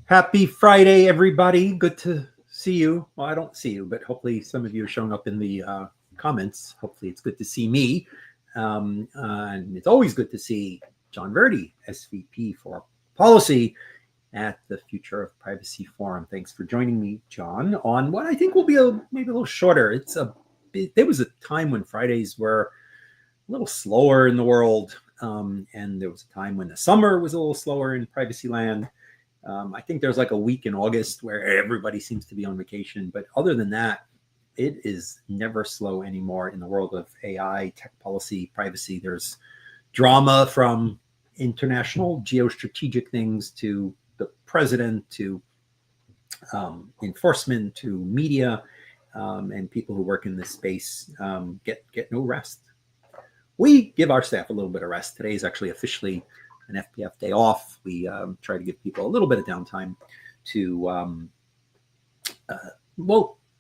Happy Friday, everybody. Good to see you. Well, I don't see you, but hopefully some of you are showing up in the comments. Hopefully it's good to see me. And it's always good to see John Verdi, SVP for Policy at the Future of Privacy Forum. Thanks for joining me, John, on what I think will be maybe a little shorter. There was a time when Fridays were a little slower in the world, and there was a time when the summer was a little slower in privacy land. I think there's like a week in August where everybody seems to be on vacation. But other than that, it is never slow anymore in the world of AI, tech policy, privacy. There's drama from international geostrategic things to the president to enforcement to media, and people who work in this space get no rest. We give our staff a little bit of rest. Today is actually officially an FPF day off. We try to give people a little bit of downtime to,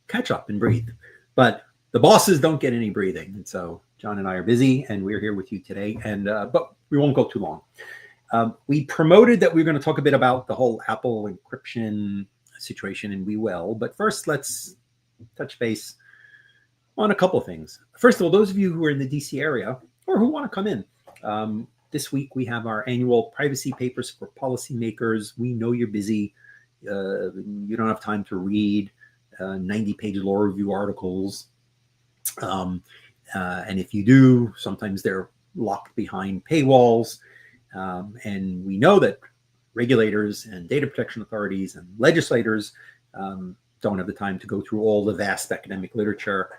catch up and breathe. But the bosses don't get any breathing. And so John and I are busy, and we're here with you today. And but we won't go too long. We promoted that we were going to talk a bit about the whole Apple encryption situation, and we will. But first, let's touch base on a couple of things. First of all, those of you who are in the DC area or who want to come in, this week, we have our annual privacy papers for policymakers. We know you're busy. You don't have time to read 90-page law review articles. And if you do, sometimes they're locked behind paywalls. And we know that regulators and data protection authorities and legislators don't have the time to go through all the vast academic literature.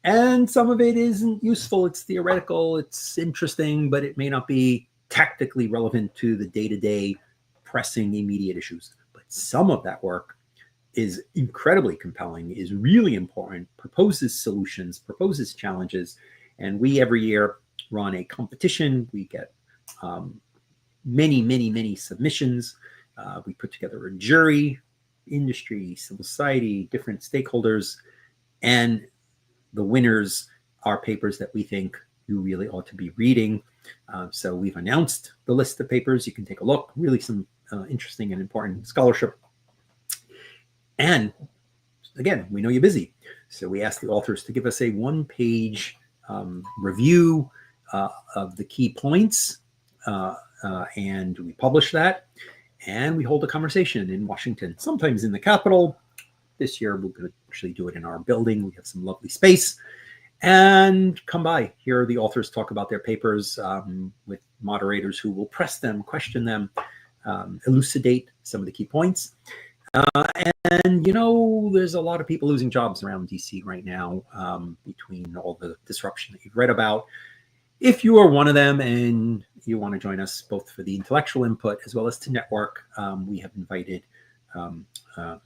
And some of it isn't useful. It's theoretical. It's interesting, but it may not be tactically relevant to the day-to-day pressing immediate issues. But some of that work is incredibly compelling, is really important, proposes solutions, proposes challenges. And we every year run a competition. We get many submissions. We put together a jury, industry, civil society, different stakeholders, and the winners are papers that we think you really ought to be reading. So we've announced the list of papers. You can take a look. Really some interesting and important scholarship. And again, we know you're busy. So we asked the authors to give us a one-page review of the key points. And we publish that. And we hold a conversation in Washington, sometimes in the Capitol. This year, we're going to actually do it in our building. We have some lovely space. And come by, hear the authors talk about their papers with moderators who will press them, question them, elucidate some of the key points. And, you know, there's a lot of people losing jobs around DC right now between all the disruption that you've read about. If you are one of them and you want to join us both for the intellectual input as well as to network, we have invited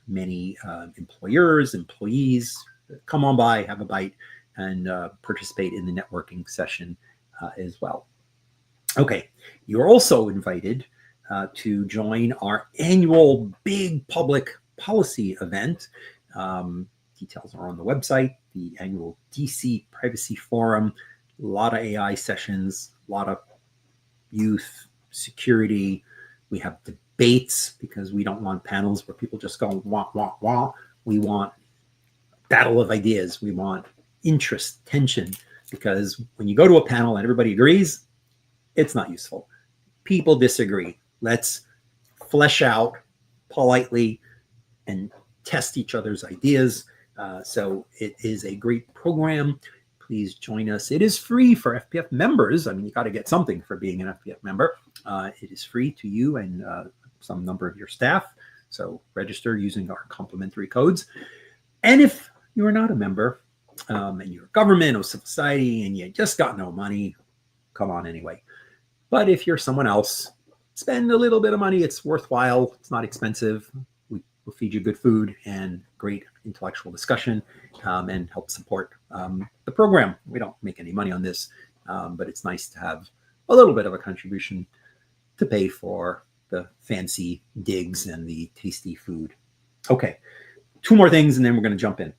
many employers, employees, come on by, have a bite, and participate in the networking session as well. Okay, you're also invited to join our annual big public policy event. Details are on the website, the annual DC Privacy Forum. A lot of AI sessions, a lot of youth, security. We have debates because we don't want panels where people just go wah, wah, wah. We want battle of ideas. We want interest, tension, because when you go to a panel and everybody agrees, it's not useful. People disagree. Let's flesh out politely and test each other's ideas. So it is a great program. Please join us. It is free for FPF members. I mean, you got to get something for being an FPF member. It is free to you and some number of your staff. So register using our complimentary codes. And if you are not a member and you're government or civil society and you just got no money, come on anyway. But if you're someone else, spend a little bit of money. It's worthwhile. It's not expensive. We'll feed you good food and great intellectual discussion and help support the program. We don't make any money on this, but it's nice to have a little bit of a contribution to pay for the fancy digs and the tasty food. Okay, two more things and then we're going to jump in.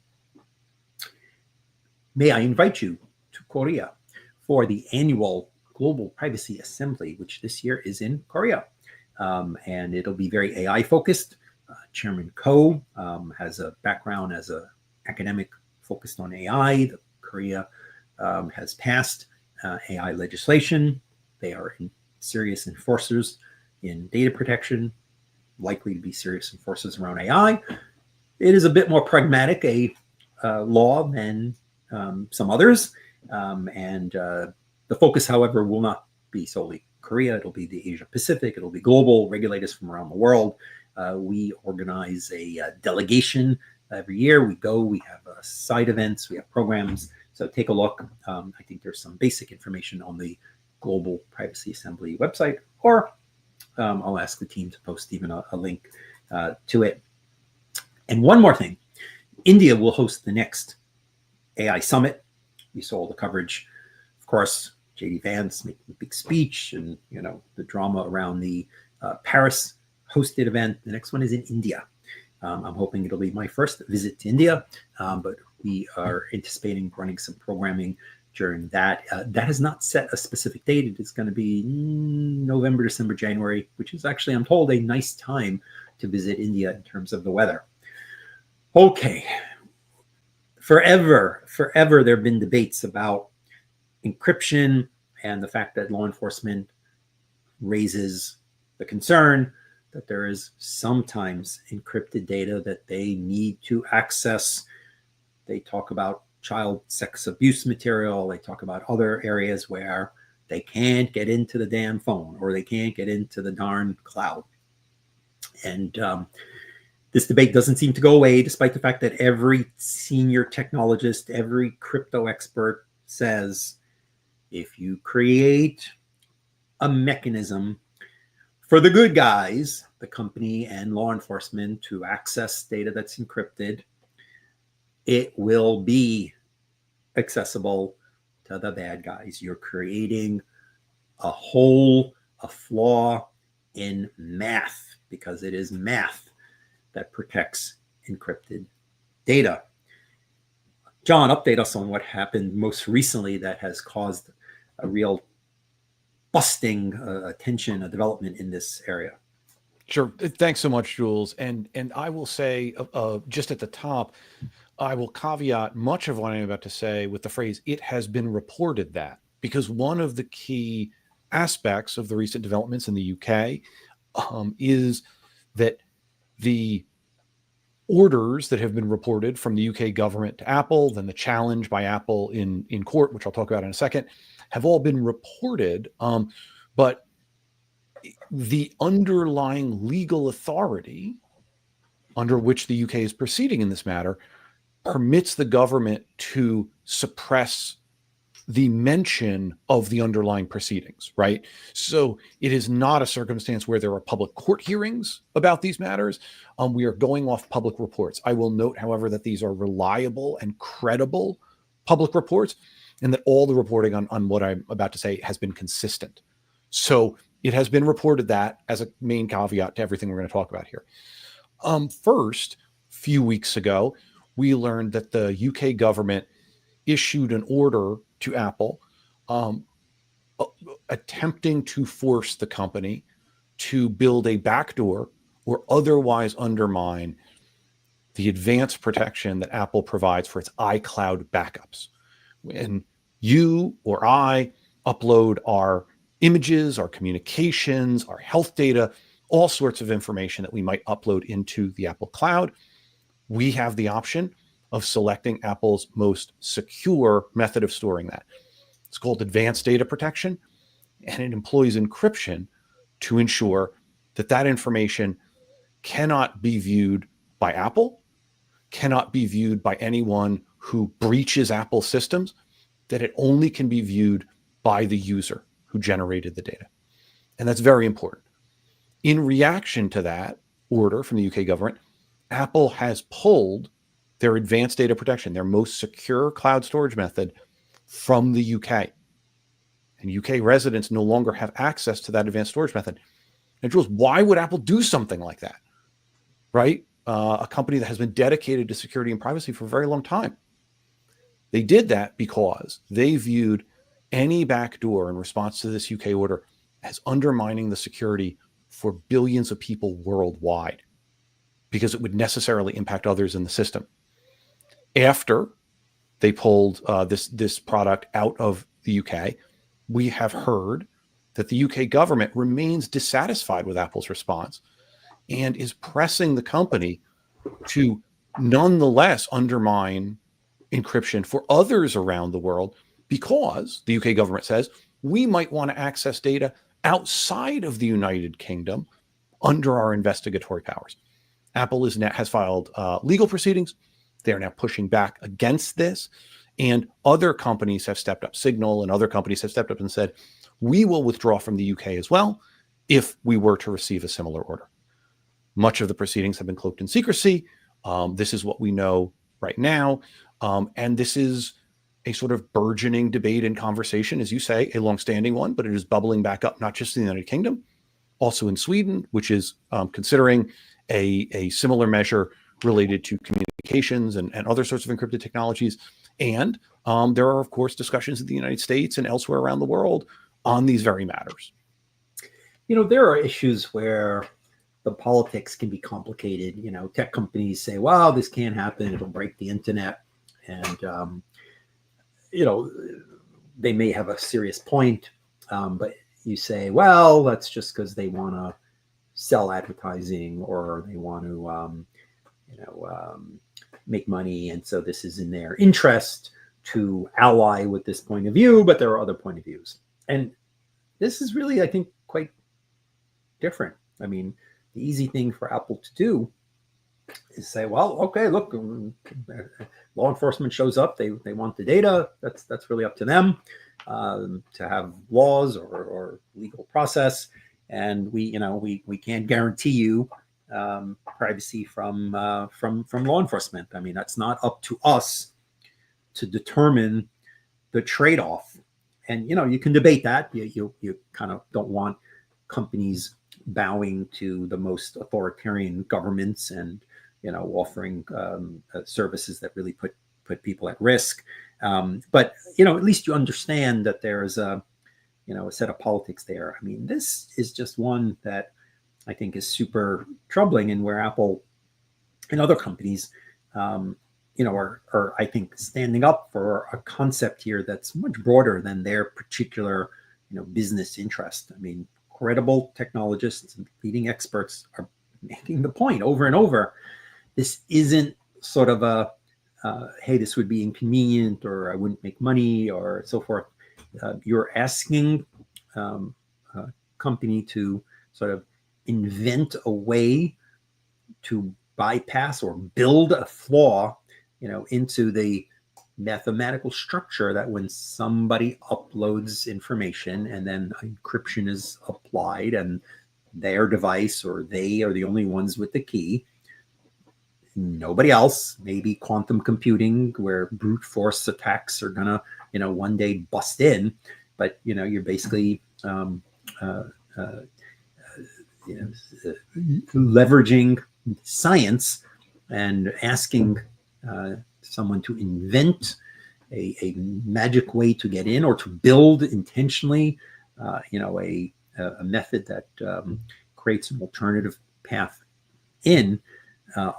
May I invite you to Korea for the annual Global Privacy Assembly, which this year is in Korea. And it'll be very AI focused. Chairman Ko has a background as an academic focused on AI. Korea has passed AI legislation. They are serious enforcers in data protection, likely to be serious enforcers around AI. It is a bit more pragmatic a law than some others. And the focus, however, will not be solely Korea. It'll be the Asia Pacific. It'll be global regulators from around the world. We organize a delegation every year. We go, we have side events, we have programs. So take a look. I think there's some basic information on the Global Privacy Assembly website, or I'll ask the team to post even a link to it. And one more thing, India will host the next AI summit. We saw the coverage, of course, J.D. Vance making a big speech, and the drama around the Paris hosted event. The next one is in India. I'm hoping it'll be my first visit to India, but we are anticipating running some programming during that. That has not set a specific date. It is going to be November, December, January, which is actually, I'm told, a nice time to visit India in terms of the weather. Okay. Forever there have been debates about encryption and the fact that law enforcement raises the concern that there is sometimes encrypted data that they need to access. They talk about child sex abuse material. They talk about other areas where they can't get into the damn phone, or they can't get into the darn cloud. And this debate doesn't seem to go away, despite the fact that every senior technologist, every crypto expert says, if you create a mechanism for the good guys, the company and law enforcement, to access data that's encrypted, it will be accessible to the bad guys. You're creating a hole, a flaw in math, because it is math that protects encrypted data. John, update us on what happened most recently that has caused a real busting attention, a development in this area. Sure. Thanks so much, Jules. And I will say, just at the top, I will caveat much of what I'm about to say with the phrase, it has been reported that, because one of the key aspects of the recent developments in the UK is that the orders that have been reported from the UK government to Apple, then the challenge by Apple in court, which I'll talk about in a second, have all been reported. But the underlying legal authority under which the UK is proceeding in this matter permits the government to suppress the mention of the underlying proceedings, right? So it is not a circumstance where there are public court hearings about these matters. We are going off public reports. I will note, however, that these are reliable and credible public reports, and that all the reporting on what I'm about to say has been consistent. So it has been reported that, as a main caveat to everything we're going to talk about here. First, a few weeks ago, we learned that the UK government issued an order to Apple attempting to force the company to build a backdoor or otherwise undermine the advanced protection that Apple provides for its iCloud backups. When you or I upload our images, our communications, our health data, all sorts of information that we might upload into the Apple Cloud, we have the option of selecting Apple's most secure method of storing that. It's called advanced data protection, and it employs encryption to ensure that that information cannot be viewed by Apple, cannot be viewed by anyone who breaches Apple systems, that it only can be viewed by the user who generated the data. And that's very important. In reaction to that order from the UK government, Apple has pulled their advanced data protection, their most secure cloud storage method, from the UK. And UK residents no longer have access to that advanced storage method. And Jules, why would Apple do something like that? Right? A company that has been dedicated to security and privacy for a very long time. They did that because they viewed any backdoor in response to this UK order as undermining the security for billions of people worldwide. because it would necessarily impact others in the system. After they pulled this product out of the UK, we have heard that the UK government remains dissatisfied with Apple's response and is pressing the company to nonetheless undermine encryption for others around the world, because the UK government says we might want to access data outside of the United Kingdom under our investigatory powers. Apple has filed legal proceedings. They are now pushing back against this. And other companies have stepped up. Signal and other companies have stepped up and said, we will withdraw from the UK as well if we were to receive a similar order. Much of the proceedings have been cloaked in secrecy. This is what we know right now. And this is a sort of burgeoning debate and conversation, as you say, a longstanding one, but it is bubbling back up, not just in the United Kingdom, also in Sweden, which is considering a similar measure related to communications and other sorts of encrypted technologies. And there are, of course, discussions in the United States and elsewhere around the world on these very matters. There are issues where the politics can be complicated. Tech companies say, well, this can't happen. It'll break the internet. And, they may have a serious point. But you say, well, that's just because they want to sell advertising, or they want to, make money. And so this is in their interest to ally with this point of view, but there are other point of views. And this is really, I think, quite different. I mean, the easy thing for Apple to do is say, well, okay, look, law enforcement shows up, they want the data. That's really up to them to have laws or legal process. And we can't guarantee you privacy from law enforcement. I mean, that's not up to us to determine the trade-off. And you can debate that. You kind of don't want companies bowing to the most authoritarian governments and offering services that really put people at risk. But at least you understand that there's a set of politics there. I mean, this is just one that I think is super troubling, and where Apple and other companies, are I think standing up for a concept here that's much broader than their particular, business interest. I mean, credible technologists and leading experts are making the point over and over. This isn't sort of a, hey, this would be inconvenient, or I wouldn't make money, or so forth. You're asking a company to sort of invent a way to bypass or build a flaw, into the mathematical structure that when somebody uploads information and then encryption is applied and their device or they are the only ones with the key, nobody else, maybe quantum computing where brute force attacks are gonna, one day bust in, but, you're basically, leveraging science and asking someone to invent a magic way to get in, or to build intentionally, a method that creates an alternative path in,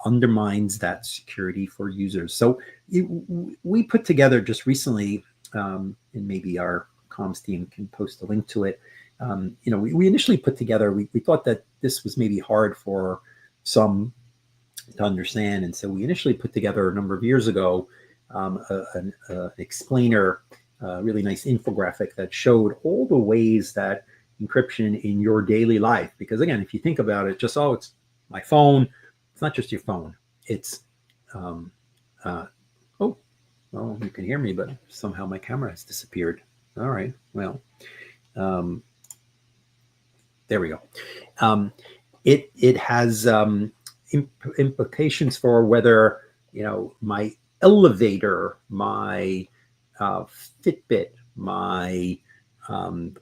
undermines that security for users. So we put together just recently, and maybe our comms team can post a link to it. We initially put together, we thought that this was maybe hard for some to understand. And so we initially put together a number of years ago, an explainer, really nice infographic that showed all the ways that encryption in your daily life, because again, if you think about it, just, it's my phone. It's not just your phone. It's, well, you can hear me, but somehow my camera has disappeared. All right, well, there we go. It has implications for whether, my elevator, my Fitbit, my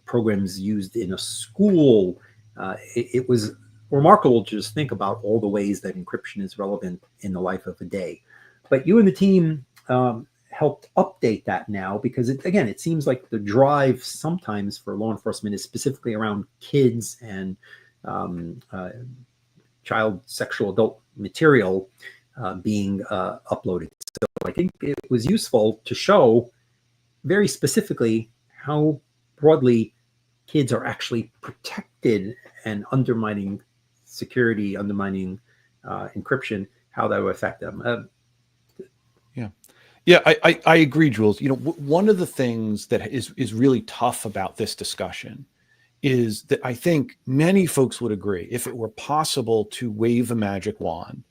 programs used in a school. It was remarkable to just think about all the ways that encryption is relevant in the life of a day. But you and the team helped update that now, because it seems like the drive sometimes for law enforcement is specifically around kids and child sexual adult material being uploaded. So I think it was useful to show very specifically how broadly kids are actually protected and undermining security, undermining encryption, how that would affect them. Yeah, I agree, Jules. You know, one of the things that is really tough about this discussion is that I think many folks would agree, if it were possible to wave a magic wand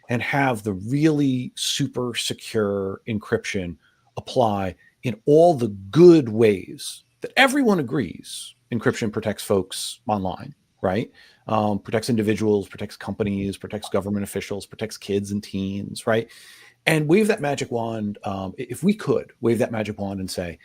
and have the really super secure encryption apply in all the good ways that everyone agrees encryption protects folks online, right? Protects individuals, protects companies, protects government officials, protects kids and teens, right? And wave that magic wand, if we could wave that magic wand and say,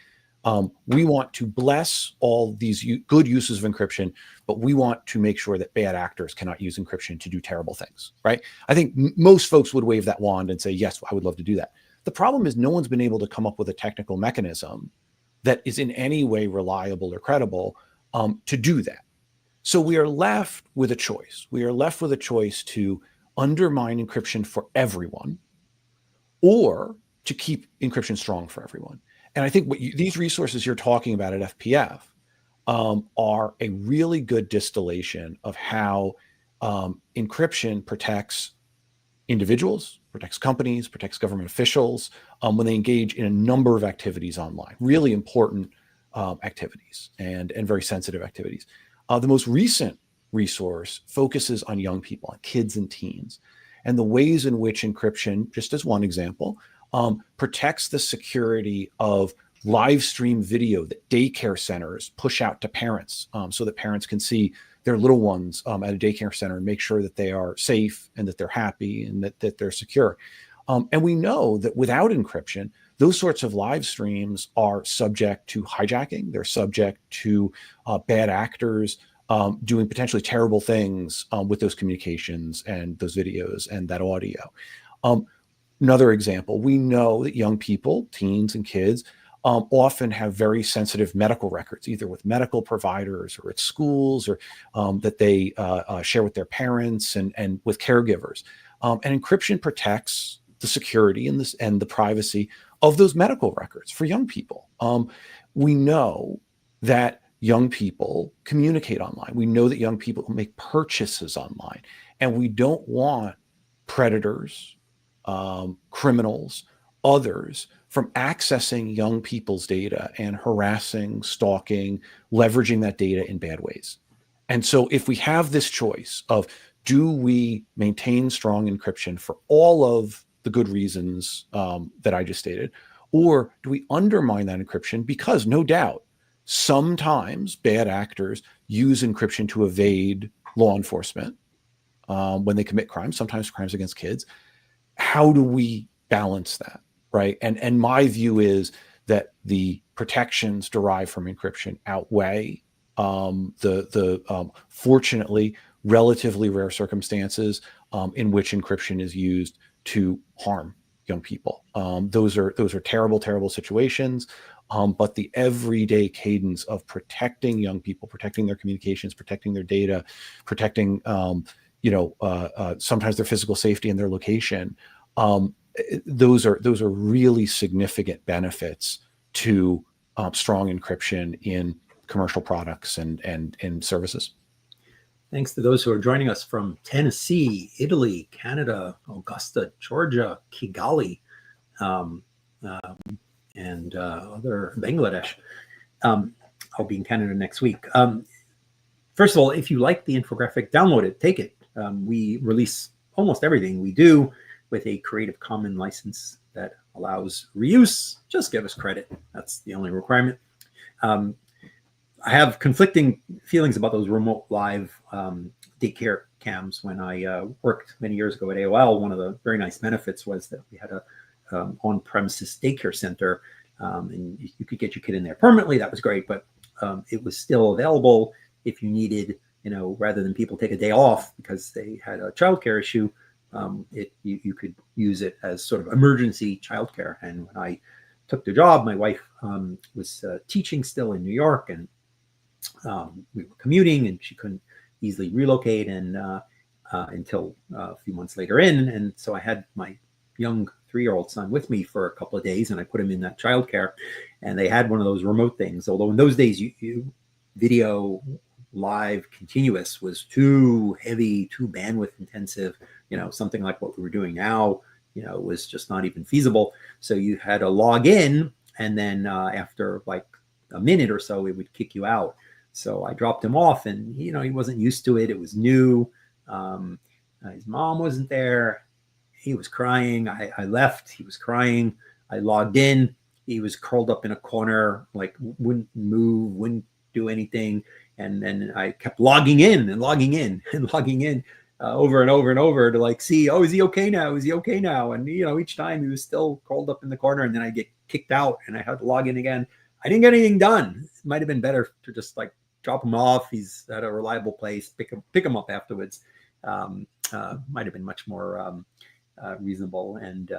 we want to bless all these good uses of encryption, but we want to make sure that bad actors cannot use encryption to do terrible things, right? I think most folks would wave that wand and say, yes, I would love to do that. The problem is no one's been able to come up with a technical mechanism that is in any way reliable or credible to do that. So we are left with a choice. We are left with a choice to undermine encryption for everyone, or to keep encryption strong for everyone. And I think these resources you're talking about at FPF are a really good distillation of how encryption protects individuals, protects companies, protects government officials when they engage in a number of activities online, really important activities and very sensitive activities. The most recent resource focuses on young people, on kids and teens, and the ways in which encryption, just as one example, protects the security of live stream video that daycare centers push out to parents so that parents can see their little ones at a daycare center and make sure that they are safe and that they're happy and that they're secure. And we know that without encryption, those sorts of live streams are subject to hijacking. They're subject to bad actors doing potentially terrible things with those communications and those videos and that audio. Another example, we know that young people, teens and kids, often have very sensitive medical records, either with medical providers or at schools, or that they share with their parents and with caregivers. And encryption protects the security and the privacy of those medical records for young people. We know that young people communicate online. We know that young people make purchases online, and we don't want predators, criminals, others from accessing young people's data and harassing, stalking, leveraging that data in bad ways. And so if we have this choice of, do we maintain strong encryption for all of the good reasons that I just stated, or do we undermine that encryption? Because no doubt, sometimes bad actors use encryption to evade law enforcement when they commit crimes, sometimes crimes against kids. How do we balance that, right? And my view is that the protections derived from encryption outweigh the fortunately relatively rare circumstances in which encryption is used to harm young people. Those are terrible, terrible situations. But the everyday cadence of protecting young people, protecting their communications, protecting their data, protecting sometimes their physical safety and their location, those are really significant benefits to strong encryption in commercial products and services. Thanks to those who are joining us from Tennessee, Italy, Canada, Augusta, Georgia, Kigali, and other Bangladesh. I'll be in Canada next week. First of all, if you like the infographic, download it, take it. We release almost everything we do with a Creative Commons license that allows reuse. Just give us credit. That's the only requirement. I have conflicting feelings about those remote live daycare cams. When I worked many years ago at AOL, one of the very nice benefits was that we had a on-premises daycare center, and you could get your kid in there permanently. That was great, but it was still available if you needed, rather than people take a day off because they had a childcare issue. You could use it as sort of emergency childcare. And when I took the job, my wife was teaching still in New York, and we were commuting, and she couldn't easily relocate. And until a few months later in. And so I had my young 3-year-old son with me for a couple of days, and I put him in that childcare, and they had one of those remote things. Although in those days, you video live continuous was too heavy, too bandwidth intensive, something like what we were doing now, was just not even feasible. So you had to log in, and then after like a minute or so, it would kick you out. So I dropped him off, and he wasn't used to it. It was new. His mom wasn't there. He was crying. I left. He was crying. I logged in. He was curled up in a corner, like wouldn't move, wouldn't do anything. And then I kept logging in and logging in and logging in over and over and over to like see, oh, is he okay now? Is he okay now? And each time he was still curled up in the corner, and then I get kicked out and I had to log in again. I didn't get anything done. It might have been better to just like drop him off. He's at a reliable place. Pick him up afterwards. Might have been much more reasonable and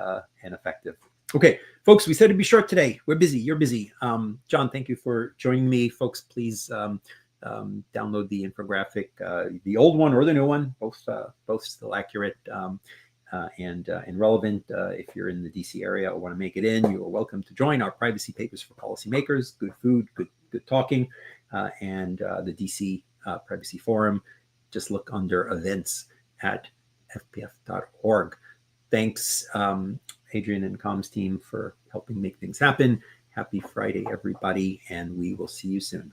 effective. Okay, folks, we said to be short today. We're busy. You're busy. John, thank you for joining me. Folks, please download the infographic, the old one or the new one, both still accurate and relevant. If you're in the DC area or want to make it in, you are welcome to join our privacy papers for policymakers. Good food, good talking, and the DC Privacy Forum. Just look under events at fpf.org. Thanks, Adrian and comms team, for helping make things happen. Happy Friday, everybody, and we will see you soon.